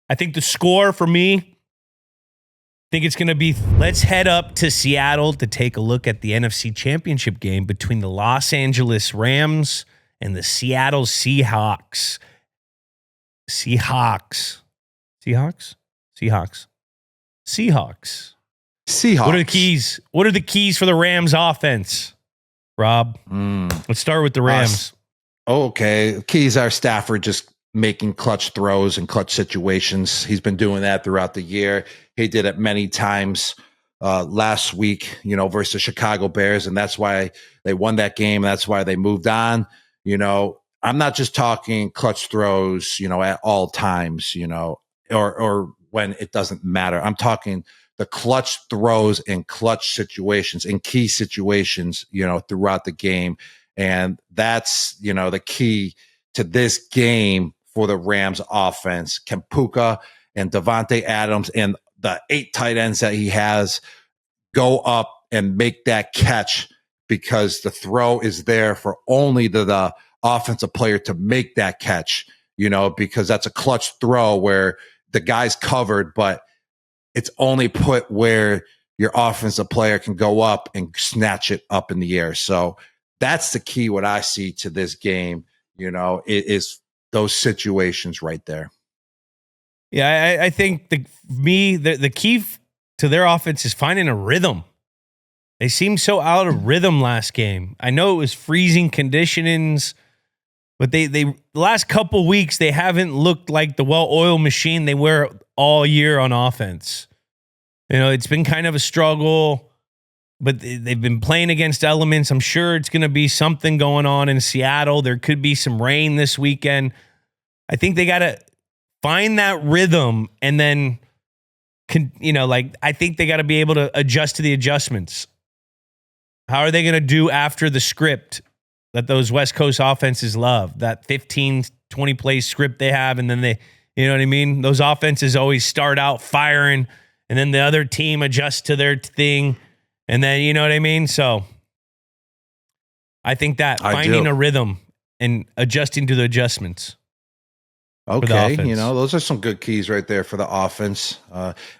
I think the score for me, I think it's going to be, let's head up to Seattle to take a look at the NFC Championship game between the Los Angeles Rams and the Seattle Seahawks. Seahawks. What are the keys? What are the keys for the Rams offense, Rob? Let's start with the Rams. Okay. Keys are Stafford just making clutch throws and clutch situations. He's been doing that throughout the year. He did it many times last week, versus the Chicago Bears, and that's why they won that game. That's why they moved on. I'm not just talking clutch throws, at all times, or when it doesn't matter. I'm talking the clutch throws in clutch situations, in key situations, throughout the game. And that's, the key to this game for the Rams offense. Can Puka and Devontae Adams and the 8 tight ends that he has go up and make that catch, because the throw is there for only the offensive player to make that catch, because that's a clutch throw where the guy's covered, but it's only put where your offensive player can go up and snatch it up in the air. So that's the key. What I see to this game, it is those situations right there. Yeah, I think the key to their offense is finding a rhythm. They seemed so out of rhythm last game. I know it was freezing conditions, but they the last couple weeks they haven't looked like the well-oiled machine they were all year on offense. It's been kind of a struggle, but they've been playing against elements. I'm sure it's going to be something going on in Seattle. There could be some rain this weekend. I think they got to find that rhythm, and then, I think they got to be able to adjust to the adjustments. How are they going to do after the script that those West Coast offenses love? That 15, 20 play script they have, and then they, you know what I mean? Those offenses always start out firing, and then the other team adjusts to their thing, and then, you know what I mean? So I think that finding a rhythm and adjusting to the adjustments. Okay, those are some good keys right there for the offense.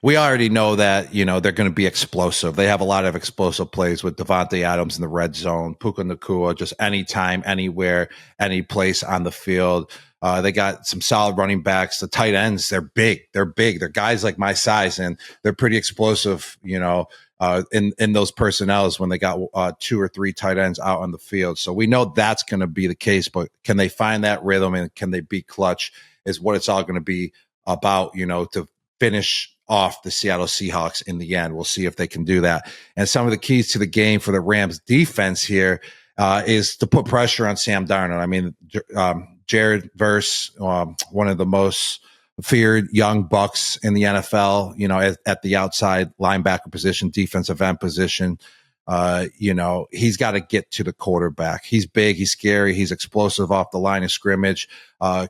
We already know that, they're going to be explosive. They have a lot of explosive plays with Devontae Adams in the red zone, Puka Nacua, just anytime, anywhere, any place on the field. They got some solid running backs. The tight ends, they're big. They're guys like my size, and they're pretty explosive, in those personnels when they got 2 or 3 tight ends out on the field. So we know that's going to be the case, but can they find that rhythm, and can they be clutch is what it's all going to be about, to finish off the Seattle Seahawks in the end. We'll see if they can do that. And some of the keys to the game for the Rams defense here is to put pressure on Sam Darnold. I mean, Jared Verse, one of the most feared young bucks in the NFL, at the outside linebacker position, defensive end position. He's got to get to the quarterback. He's big, he's scary, he's explosive off the line of scrimmage.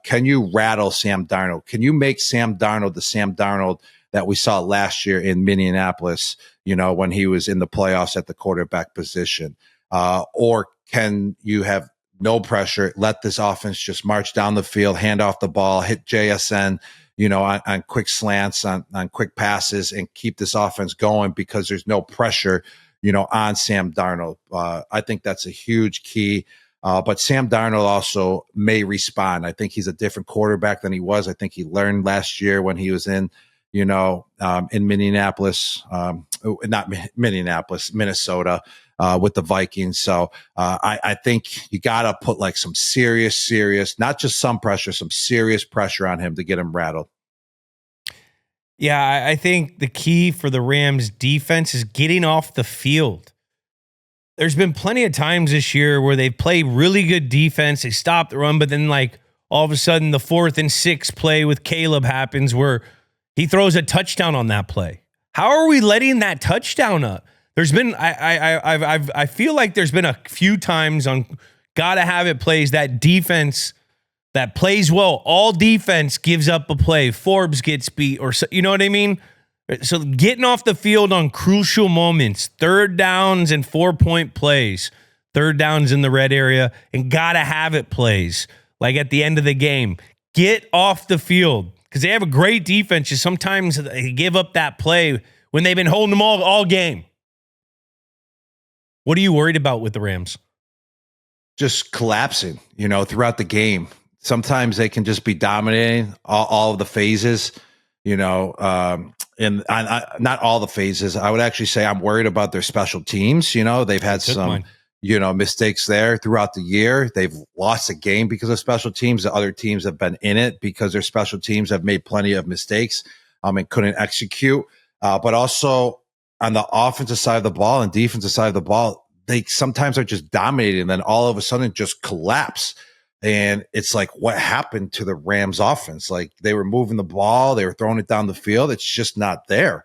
Can you rattle Sam Darnold? Can you make Sam Darnold the Sam Darnold that we saw last year in Minneapolis, when he was in the playoffs at the quarterback position? Or can you have no pressure, let this offense just march down the field, hand off the ball, hit JSN, on quick slants, on quick passes, and keep this offense going because there's no pressure on Sam Darnold. I think that's a huge key. But Sam Darnold also may respond. I think he's a different quarterback than he was. I think he learned last year when he was in Minneapolis, not Minneapolis, Minnesota, with the Vikings. So I think you got to put like some serious, not just some pressure, some serious pressure on him to get him rattled. Yeah, I think the key for the Rams defense is getting off the field. There's been plenty of times this year where they play really good defense, they stop the run, but then all of a sudden the 4th and 6 play with Caleb happens where he throws a touchdown on that play. How are we letting that touchdown up? There's been I feel like there's been a few times on gotta have it plays that defense that plays well. All defense gives up a play. Forbes gets beat, or you know what I mean? So getting off the field on crucial moments, 3rd downs and 4-point plays, 3rd downs in the red area, and gotta have it plays like at the end of the game. Get off the field. because they have a great defense. Just sometimes they give up that play when they've been holding them all game. What are you worried about with the Rams? Just collapsing, throughout the game. Sometimes they can just be dominating all of the phases, and not all the phases. I would actually say I'm worried about their special teams. They've had some, mistakes there throughout the year. They've lost a game because of special teams. The other teams have been in it because their special teams have made plenty of mistakes and couldn't execute. But also on the offensive side of the ball and defensive side of the ball, they sometimes are just dominating and then all of a sudden just collapse. And it's like, what happened to the Rams offense? Like, they were moving the ball, they were throwing it down the field. It's just not there,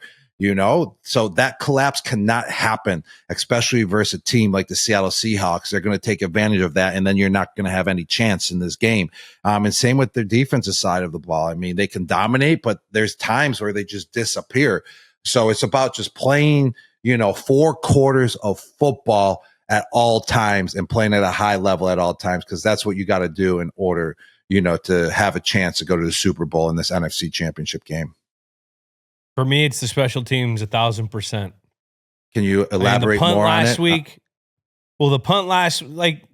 So that collapse cannot happen, especially versus a team like the Seattle Seahawks. They're going to take advantage of that, and then you're not going to have any chance in this game. And same with their defensive side of the ball. I mean, they can dominate, but there's times where they just disappear. So it's about just playing, 4 quarters of football at all times and playing at a high level at all times, because that's what you got to do in order, to have a chance to go to the Super Bowl in this NFC Championship game. For me, it's the special teams 1,000%. Can you elaborate more on it? Last week, the punt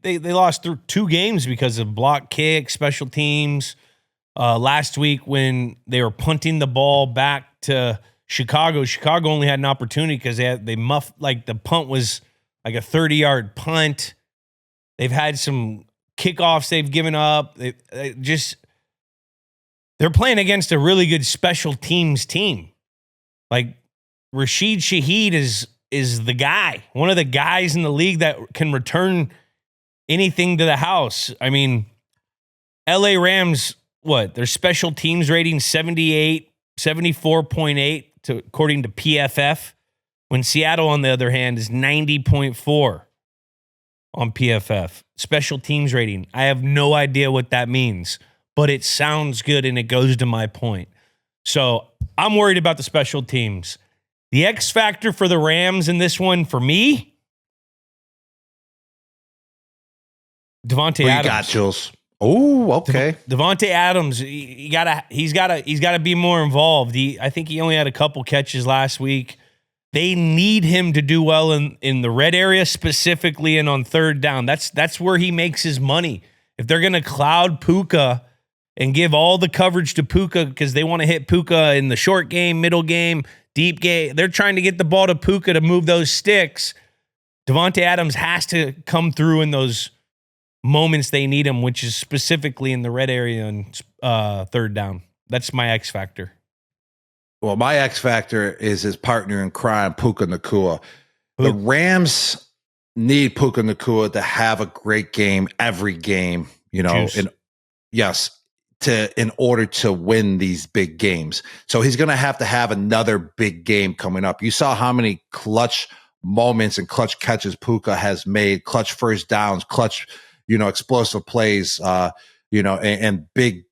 they lost through 2 games because of block kicks, special teams. Last week when they were punting the ball back to Chicago only had an opportunity because they muffed, the punt was like a 30-yard punt. They've had some kickoffs they've given up. They're playing against a really good special teams team. Like, Rashid Shaheed is the guy, one of the guys in the league that can return anything to the house. I mean, LA Rams, their special teams rating 74.8 according to PFF, when Seattle, on the other hand, is 90.4 on PFF. Special teams rating. I have no idea what that means, but it sounds good and it goes to my point. So I'm worried about the special teams. The X factor for the Rams in this one, for me, Devontae Adams. You got, Jules. Oh, okay. Devontae Adams, he's got to be more involved. I think he only had a couple catches last week. They need him to do well in the red area specifically and on third down. That's where he makes his money. If they're going to cloud Puka and give all the coverage to Puka because they want to hit Puka in the short game, middle game, deep game, they're trying to get the ball to Puka to move those sticks. Devontae Adams has to come through in those moments they need him, which is specifically in the red area and third down. That's my X factor. Well, my X factor is his partner in crime, Puka Nacua. The Rams need Puka Nacua to have a great game every game, in order to win these big games. So he's going to have another big game coming up. You saw how many clutch moments and clutch catches Puka has made, clutch first downs, clutch, explosive plays, and big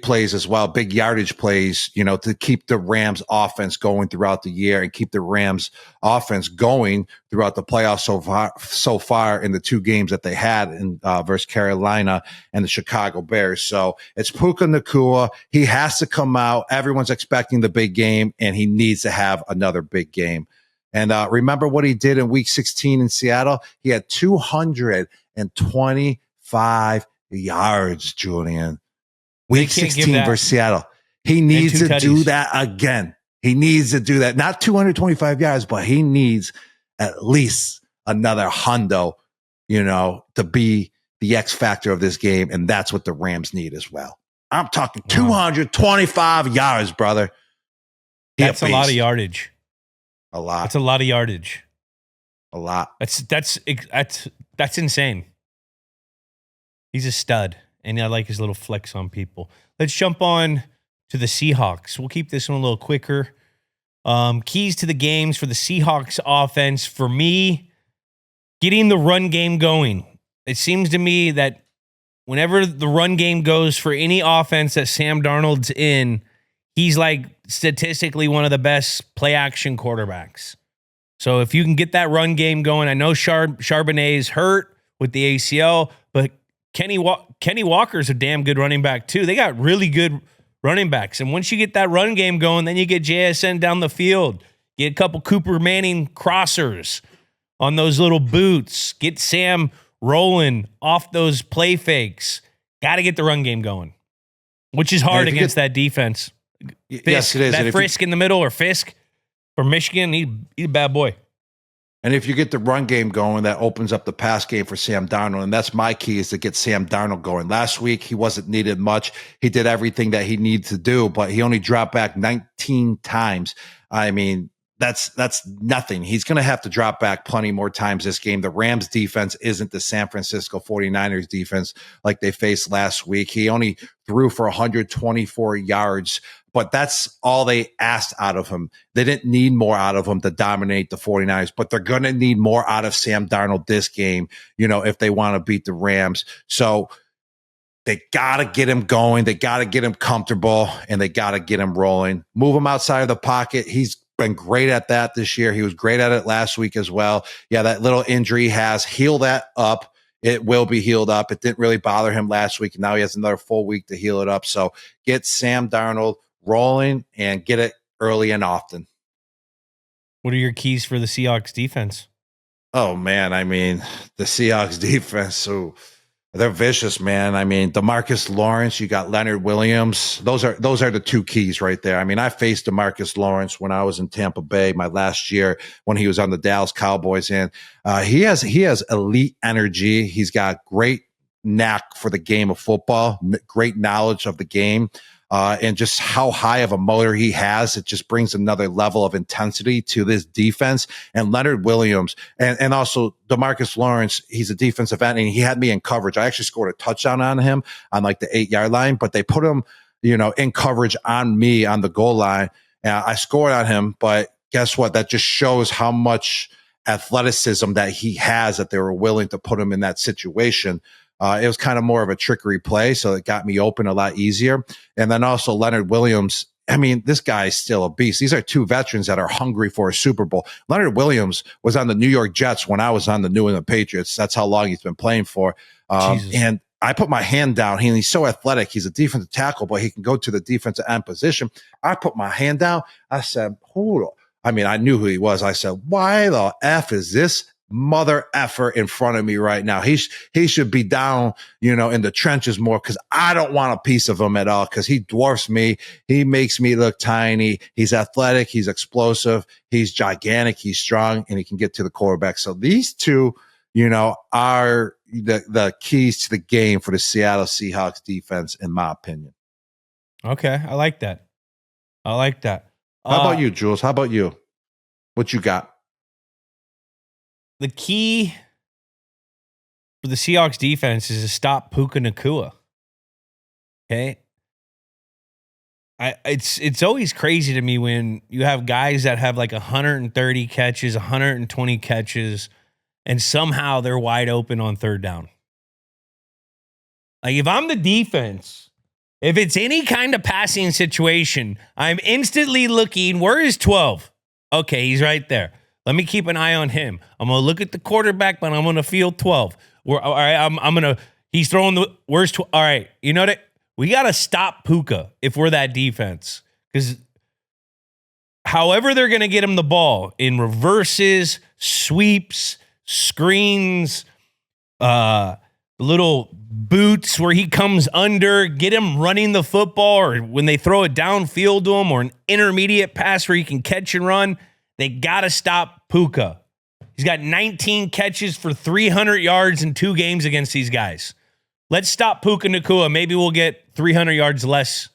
plays as well, big yardage plays, to keep the Rams offense going throughout the year and keep the Rams offense going throughout the playoffs so far in the 2 games that they had in versus Carolina and the Chicago Bears. So it's Puka Nacua. He has to come out. Everyone's expecting the big game, and he needs to have another big game. And remember what he did in Week 16 in Seattle? He had 225 yards, Julian. Week 16 versus Seattle. He needs to do that again. He needs to do that. Not 225 yards, but he needs at least another hundo, to be the X factor of this game. And that's what the Rams need as well. I'm talking 225 yards, brother. That's a lot of yardage. A lot. That's a lot of yardage. A lot. That's insane. He's a stud. And I like his little flex on people. Let's jump on to the Seahawks. We'll keep this one a little quicker. Keys to the games for the Seahawks offense. For me, getting the run game going. It seems to me that whenever the run game goes for any offense that Sam Darnold's in, he's like statistically one of the best play action quarterbacks. So if you can get that run game going, I know Charbonnet's hurt with the ACL, but Kenny Walker's a damn good running back too. They got really good running backs. And once you get that run game going, then you get JSN down the field. Get a couple Cooper Manning crossers on those little boots. Get Sam rolling off those play fakes. Got to get the run game going, which is hard against that defense. Fisk, yes, it is. That Frisk in the middle, or Fisk from Michigan, he's a bad boy. And if you get the run game going, that opens up the pass game for Sam Darnold. And that's my key, is to get Sam Darnold going. Last week, he wasn't needed much. He did everything that he needed to do, but he only dropped back 19 times. I mean, that's nothing. He's going to have to drop back plenty more times this game. The Rams defense isn't the San Francisco 49ers defense like they faced last week. He only threw for 124 yards, but that's all they asked out of him. They didn't need more out of him to dominate the 49ers, but they're going to need more out of Sam Darnold this game, if they want to beat the Rams. So they got to get him going. They got to get him comfortable, and they got to get him rolling. Move him outside of the pocket. He's been great at that this year. He was great at it last week as well. Yeah, that little injury has healed that up. It will be healed up. It didn't really bother him last week. Now he has another full week to heal it up. So get Sam Darnold rolling and get it early and often. What are your keys for the Seahawks defense? Oh, man. I mean, the Seahawks defense, they're vicious, man. I mean, DeMarcus Lawrence, you got Leonard Williams. Those are the two keys right there. I mean, I faced DeMarcus Lawrence when I was in Tampa Bay my last year when he was on the Dallas Cowboys, and he has elite energy. He's got great knack for the game of football, great knowledge of the game. And just how high of a motor he has, it just brings another level of intensity to this defense. And Leonard Williams and also DeMarcus Lawrence, he's a defensive end, and he had me in coverage. I actually scored a touchdown on him on like the 8-yard line, but they put him, in coverage on me on the goal line. And I scored on him, but guess what? That just shows how much athleticism that he has, that they were willing to put him in that situation. It was kind of more of a trickery play, so it got me open a lot easier. And then also Leonard Williams, I mean, this guy is still a beast. These are two veterans that are hungry for a Super Bowl. Leonard Williams was on the New York Jets when I was on the New England Patriots. That's how long he's been playing for. And I put my hand down. He's so athletic. He's a defensive tackle, but he can go to the defensive end position. I put my hand down. I said, hold on. I mean, I knew who he was. I said, why the F is this mother effer in front of me right now? He should be down, in the trenches more, because I don't want a piece of him at all, because he dwarfs me. He makes me look tiny. He's athletic. He's explosive. He's gigantic. He's strong, and he can get to the quarterback. So these two, are the keys to the game for the Seattle Seahawks defense, in my opinion. Okay. I like that. How about you, Jules? How about you? What you got? The key for the Seahawks defense is to stop Puka Nacua. Okay. It's always crazy to me when you have guys that have like 130 catches, 120 catches, and somehow they're wide open on third down. Like, if I'm the defense, if it's any kind of passing situation, I'm instantly looking, where is 12? Okay, he's right there. Let me keep an eye on him. I'm going to look at the quarterback, but I'm going to field 12. All right, he's throwing where's 12? All right, you know what? We got to stop Puka if we're that defense. Because however they're going to get him the ball, in reverses, sweeps, screens, little boots where he comes under, get him running the football, or when they throw it downfield to him, or an intermediate pass where he can catch and run, they got to stop Puka. He's got 19 catches for 300 yards in 2 games against these guys. Let's stop Puka Nacua. Maybe we'll get 300 yards less.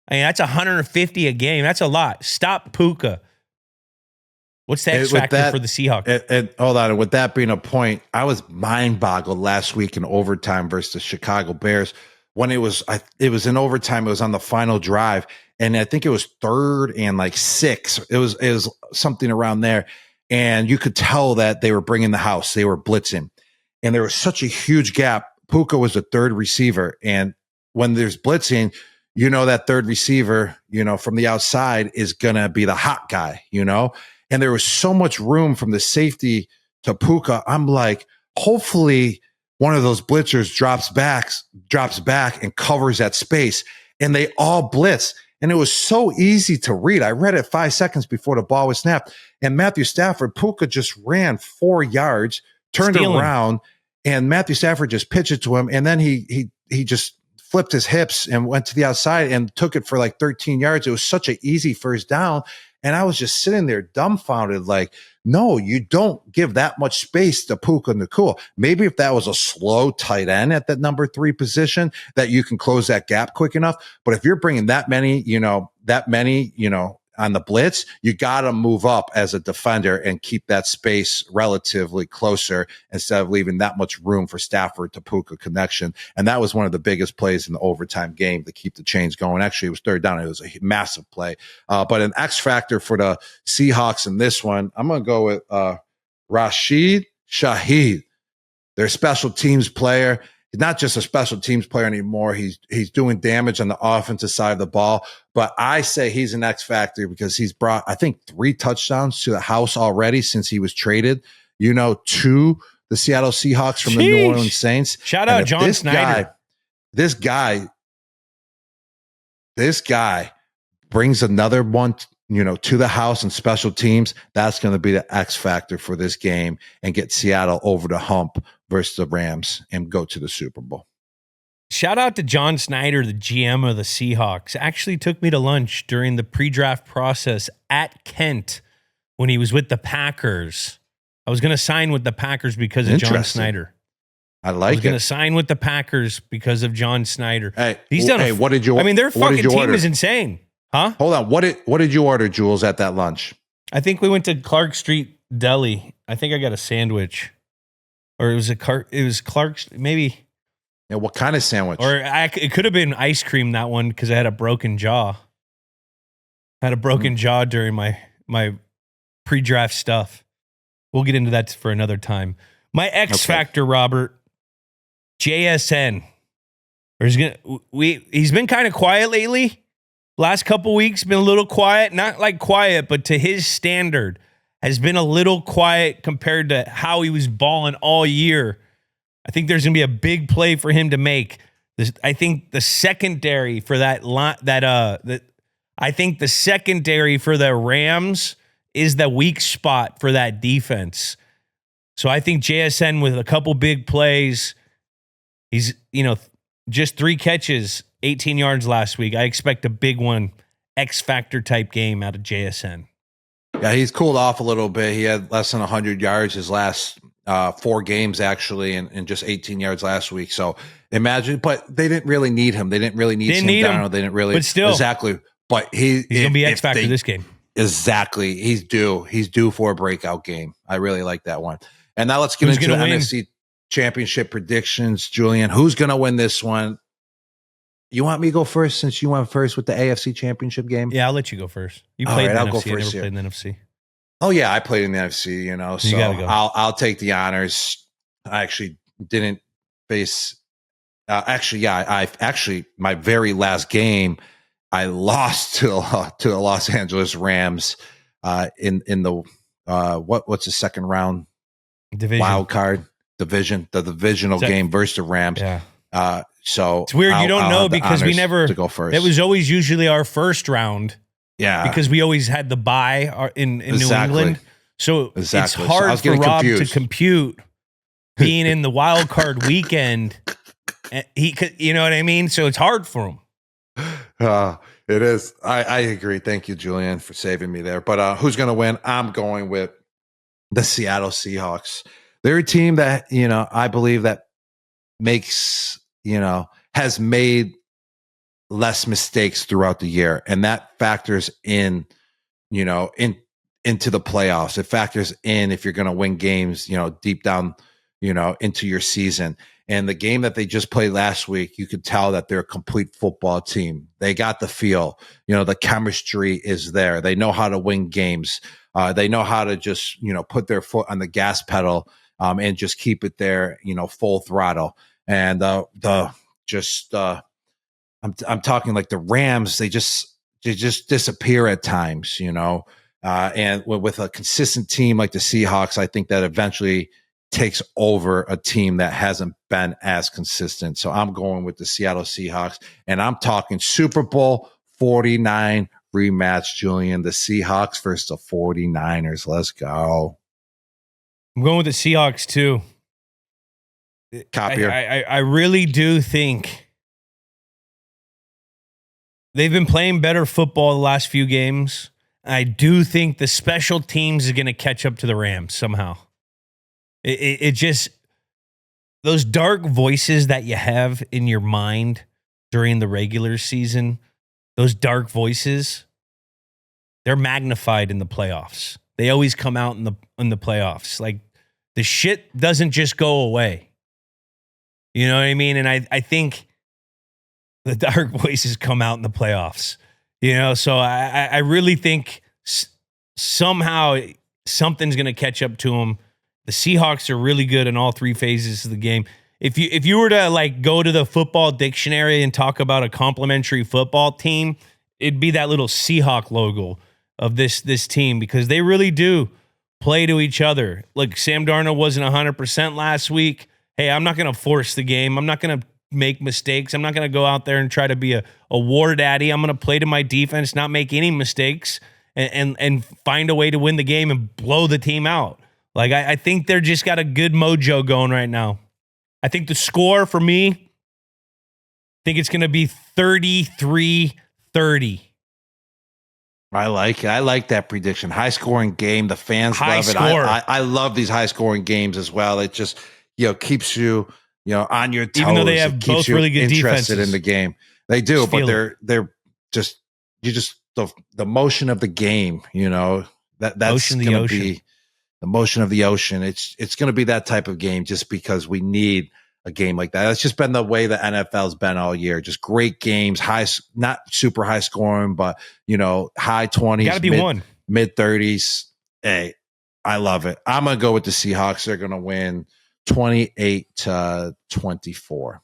I mean, that's 150 a game. That's a lot. Stop Puka. What's the X factor for the Seahawks? And hold on. With that being a point, I was mind-boggled last week in overtime versus the Chicago Bears. When it was in overtime, it was on the final drive, and I think it was 3rd and like 6. It was something around there, and you could tell that they were bringing the house. They were blitzing, and there was such a huge gap. Puka was the 3rd receiver, and when there's blitzing, that 3rd receiver, from the outside is gonna be the hot guy, And there was so much room from the safety to Puka. I'm like, hopefully one of those blitzers drops back and covers that space. and they all blitzed. And it was so easy to read. I read it 5 seconds before the ball was snapped. And Matthew Stafford, Puka just ran 4 yards, turned around, and Matthew Stafford just pitched it to him. And then he just flipped his hips and went to the outside and took it for like 13 yards. It was such an easy first down. And I was just sitting there dumbfounded, like, no, you don't give that much space to Puka Nacua. Maybe if that was a slow tight end at that number 3 position, that you can close that gap quick enough. But if you're bringing that many, on the blitz, you got to move up as a defender and keep that space relatively closer instead of leaving that much room for Stafford to Puka connection. And that was one of the biggest plays in the overtime game to keep the chains going. Actually, it was third down. It was a massive play. But an X factor for the Seahawks in this one, I'm going to go with Rashid Shaheed, their special teams player. He's not just a special teams player anymore. He's doing damage on the offensive side of the ball. But I say he's an X factor because he's brought, I think, 3 touchdowns to the house already since he was traded, to the Seattle Seahawks from the New Orleans Saints. Shout out John Snyder. This guy brings another one, to the house and special teams. That's going to be the X factor for this game and get Seattle over the hump versus the Rams and go to the Super Bowl. Shout out to John Snyder, the GM of the Seahawks. Actually took me to lunch during the pre-draft process at Kent when he was with the Packers. I was going to sign with the Packers because of John Snyder. I was going to sign with the Packers because of John Snyder. Hey, he's done. What did you? I mean, their fucking team is insane, huh? Hold on. What did you order, Jules, at that lunch? I think we went to Clark Street Deli. I think I got a sandwich, or it was Clark's maybe. Yeah, what kind of sandwich? Or it could have been ice cream, that one, because I had a broken jaw. I had a broken jaw during my pre-draft stuff. We'll get into that for another time. My X factor, Robert, JSN. He's been kind of quiet lately. Last couple weeks, been a little quiet. Not like quiet, but to his standard, has been a little quiet compared to how he was balling all year. I think there's going to be a big play for him to make. I think the secondary for I think the secondary for the Rams is the weak spot for that defense. So I think JSN with a couple big plays, he's, just 3 catches, 18 yards last week. I expect a big one, X factor type game out of JSN. Yeah, he's cooled off a little bit. He had less than 100 yards his last 4 games, actually, and just 18 yards last week. So imagine, but they didn't really need him. They didn't really need Darnold. They didn't really, but still, exactly. But he's going to be X factor this game. Exactly. He's due for a breakout game. I really like that one. And now let's get into the NFC Championship predictions. Julian, who's going to win this one? You want me to go first since you went first with the AFC Championship game? Yeah, I'll let you go first. You played in the NFC. Go first, I never played in the NFC. Oh yeah, I played in the NFC, so you gotta go. I'll take the honors. I actually didn't face. I my very last game, I lost to the Los Angeles Rams in the what's the second round division wild card the divisional game versus the Rams. Yeah. So it's weird. You don't know because we never to go first. It was always usually our first round. Yeah, because we always had the bye in New England, so it's hard for Rob to compute being in the wild card weekend. He could, you know what I mean? So it's hard for him. It is. I agree. Thank you, Julian, for saving me there. But who's going to win? I'm going with the Seattle Seahawks. They're a team that, I believe that has made less mistakes throughout the year. And that factors in, into the playoffs. It factors in if you're going to win games, deep down, into your season. And the game that they just played last week, you could tell that they're a complete football team. They got the feel, the chemistry is there. They know how to win games. They know how to just, put their foot on the gas pedal and just keep it there, full throttle. And I'm talking like the Rams, they just disappear at times, and with a consistent team like the Seahawks, I think that eventually takes over a team that hasn't been as consistent. So I'm going with the Seattle Seahawks, and I'm talking Super Bowl 49 rematch, Julian. The Seahawks versus the 49ers. Let's go. I'm going with the Seahawks too. Copier. I really do think they've been playing better football the last few games. I do think the special teams is going to catch up to the Rams somehow. It just, those dark voices that you have in your mind during the regular season, those dark voices, they're magnified in the playoffs. They always come out in the playoffs. Like, the shit doesn't just go away. You know what I mean? And I think the dark voices come out in the playoffs. You know, so I really think somehow something's going to catch up to them. The Seahawks are really good in all three phases of the game. If you were to like go to the football dictionary and talk about a complimentary football team, it'd be that little Seahawk logo of this team, because they really do play to each other. Like, Sam Darnold wasn't 100% last week. Hey, I'm not going to force the game. I'm not going to make mistakes. I'm not going to go out there and try to be a war daddy. I'm going to play to my defense, not make any mistakes, and find a way to win the game and blow the team out. Like, I think they're just got a good mojo going right now. I think the score for me, I think it's going to be 33-30. I like it. I like that prediction. High scoring game. The fans love it. I love these high scoring games as well. It just, keeps you, on your toes. Even though they have both really good interested defenses in the game. They do, but they're just the motion of the game, that's going to be the motion of the ocean. It's going to be that type of game, just because we need a game like that. That's just been the way the NFL's been all year. Just great games, not super high scoring, but high 20s, got to be mid 30s. Hey, I love it. I'm going to go with the Seahawks. They're going to win 28-24.